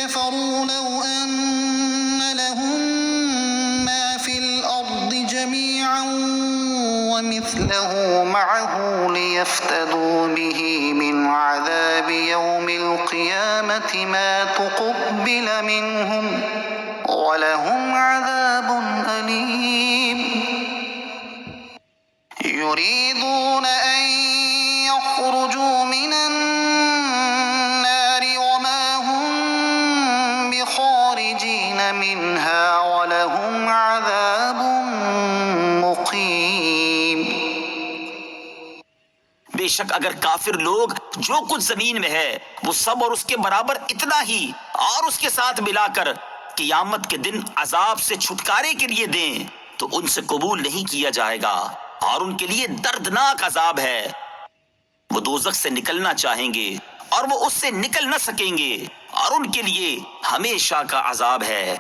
كفروا لو أن لهم ما في الأرض جميعا ومثله معه ليفتدوا به من عذاب يوم القيامة ما تقبل منهم ولهم عذاب أليم يريدون أن يخرجوا من النار وما هم بخارجين منها ولهم عذاب مقيم۔ بے شک اگر کافر لوگ جو کچھ زمین میں ہے وہ سب اور اس کے برابر اتنا ہی اور اس کے ساتھ ملا کر قیامت کے دن عذاب سے چھٹکارے کے لیے دیں تو ان سے قبول نہیں کیا جائے گا اور ان کے لیے دردناک عذاب ہے۔ وہ دوزخ سے نکلنا چاہیں گے اور وہ اس سے نکل نہ سکیں گے اور ان کے لیے ہمیشہ کا عذاب ہے۔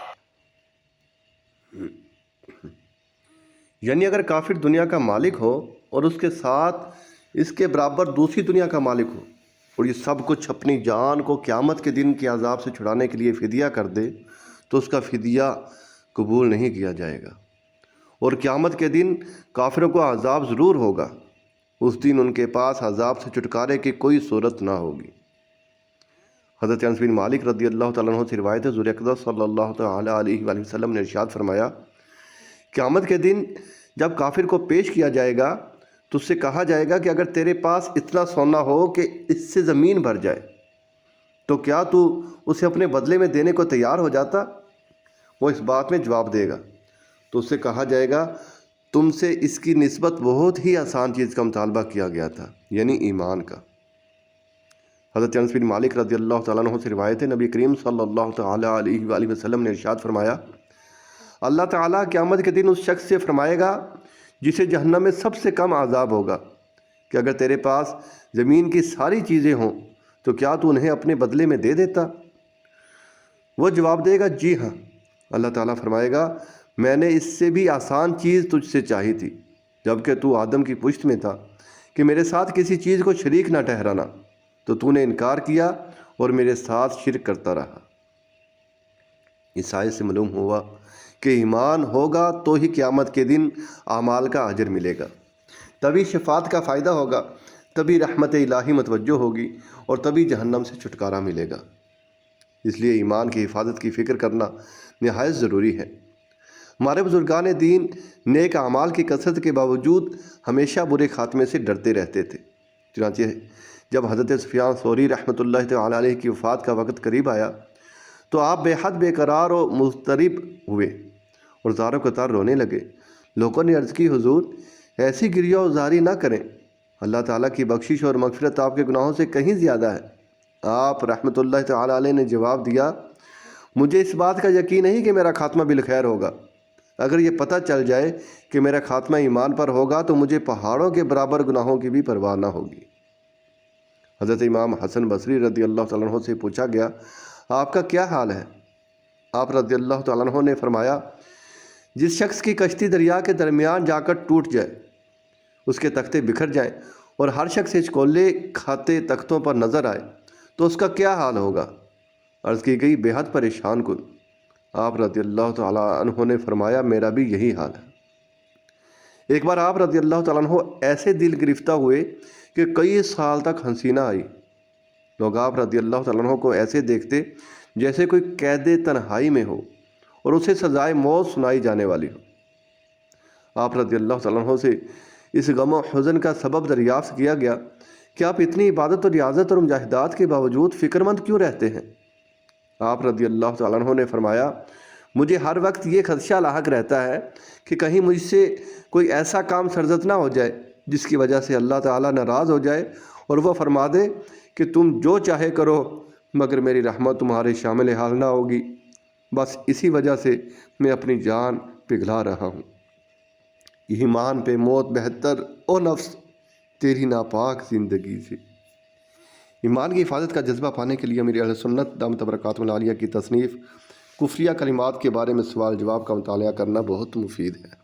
یعنی اگر کافر دنیا کا مالک ہو اور اس کے ساتھ اس کے برابر دوسری دنیا کا مالک ہو اور یہ سب کچھ اپنی جان کو قیامت کے دن کے عذاب سے چھڑانے کے لیے فدیہ کر دے تو اس کا فدیہ قبول نہیں کیا جائے گا، اور قیامت کے دن کافروں کو عذاب ضرور ہوگا۔ اس دن ان کے پاس عذاب سے چھٹکارے کی کوئی صورت نہ ہوگی۔ حضرت انس بن مالک رضی اللہ تعالیٰ عنہ سے روایت ہے، حضور اقدس صلی اللہ تعالیٰ علیہ وآلہ وسلم نے ارشاد فرمایا، قیامت کے دن جب کافر کو پیش کیا جائے گا تو اس سے کہا جائے گا کہ اگر تیرے پاس اتنا سونا ہو کہ اس سے زمین بھر جائے تو کیا تو اسے اپنے بدلے میں دینے کو تیار ہو جاتا؟ وہ اس بات میں جواب دے گا تو اس سے کہا جائے گا تم سے اس کی نسبت بہت ہی آسان چیز کا مطالبہ کیا گیا تھا، یعنی ایمان کا۔ حضرت انس بن مالک رضی اللہ تعالیٰ عنہ سے روایت ہے، نبی کریم صلی اللہ تعالیٰ علیہ وآلہ وسلم نے ارشاد فرمایا، اللہ تعالیٰ قیامت کے دن اس شخص سے فرمائے گا جسے جہنم میں سب سے کم عذاب ہوگا کہ اگر تیرے پاس زمین کی ساری چیزیں ہوں تو کیا تو انہیں اپنے بدلے میں دے دیتا؟ وہ جواب دے گا جی ہاں۔ اللہ تعالیٰ فرمائے گا میں نے اس سے بھی آسان چیز تجھ سے چاہی تھی جبکہ تو آدم کی پشت میں تھا کہ میرے ساتھ کسی چیز کو شریک نہ ٹھہرانا، تو تو نے انکار کیا اور میرے ساتھ شرک کرتا رہا۔ اس آیت سے معلوم ہوا کہ ایمان ہوگا تو ہی قیامت کے دن اعمال کا اجر ملے گا، تبھی شفاعت کا فائدہ ہوگا، تبھی رحمت الہی متوجہ ہوگی اور تبھی جہنم سے چھٹکارا ملے گا۔ اس لیے ایمان کی حفاظت کی فکر کرنا نہایت ضروری ہے۔ ہمارے بزرگان دین نیک اعمال کی کثرت کے باوجود ہمیشہ برے خاتمے سے ڈرتے رہتے تھے۔ چنانچہ جب حضرت سفیان ثوری رحمۃ اللہ تعالیٰ علیہ کی وفات کا وقت قریب آیا تو آپ بے حد بے قرار و مضطرب ہوئے اور زاروں قطار رونے لگے۔ لوگوں نے عرض کی حضور ایسی گریہ و زاری نہ کریں، اللہ تعالیٰ کی بخشش اور مغفرت آپ کے گناہوں سے کہیں زیادہ ہے۔ آپ رحمۃ اللہ تعالیٰ علیہ نے جواب دیا مجھے اس بات کا یقین نہیں کہ میرا خاتمہ بالخیر ہوگا، اگر یہ پتہ چل جائے کہ میرا خاتمہ ایمان پر ہوگا تو مجھے پہاڑوں کے برابر گناہوں کی بھی پرواہ نہ ہوگی۔ حضرت امام حسن بصری رضی اللہ تعالیٰ عنہ سے پوچھا گیا آپ کا کیا حال ہے؟ آپ رضی اللہ تعالیٰ عنہ نے فرمایا جس شخص کی کشتی دریا کے درمیان جا کر ٹوٹ جائے، اس کے تختے بکھر جائیں اور ہر شخص ہچکولے کھاتے تختوں پر نظر آئے تو اس کا کیا حال ہوگا؟ عرض کی گئی بے حد پریشان کن۔ آپ رضی اللہ تعالیٰ عنہ نے فرمایا میرا بھی یہی حال ہے۔ ایک بار آپ رضی اللہ تعالیٰ عنہ ایسے دل گرفتہ ہوئے کہ کئی سال تک ہنسی نہ آئی۔ لوگ آپ رضی اللہ تعالیٰ عنہ کو ایسے دیکھتے جیسے کوئی قید تنہائی میں ہو اور اسے سزائے موت سنائی جانے والی ہو۔ آپ رضی اللہ تعالیٰ عنہ سے اس غم و حزن کا سبب دریافت کیا گیا کہ آپ اتنی عبادت و ریاضت اور مجاہدات کے باوجود فکر مند کیوں رہتے ہیں؟ آپ رضی اللہ تعالیٰ عنہ نے فرمایا مجھے ہر وقت یہ خدشہ لاحق رہتا ہے کہ کہیں مجھ سے کوئی ایسا کام سرزد نہ ہو جائے جس کی وجہ سے اللہ تعالیٰ ناراض ہو جائے اور وہ فرما دے کہ تم جو چاہے کرو مگر میری رحمت تمہارے شامل حال نہ ہوگی۔ بس اسی وجہ سے میں اپنی جان پگھلا رہا ہوں۔ ایمان پہ موت بہتر او نفس تیری ناپاک زندگی سے۔ ایمان کی حفاظت کا جذبہ پانے کے لیے میری اہل سنت دامت برکاتہم العالیہ کی تصنیف کفریہ کلمات کے بارے میں سوال جواب کا مطالعہ کرنا بہت مفید ہے۔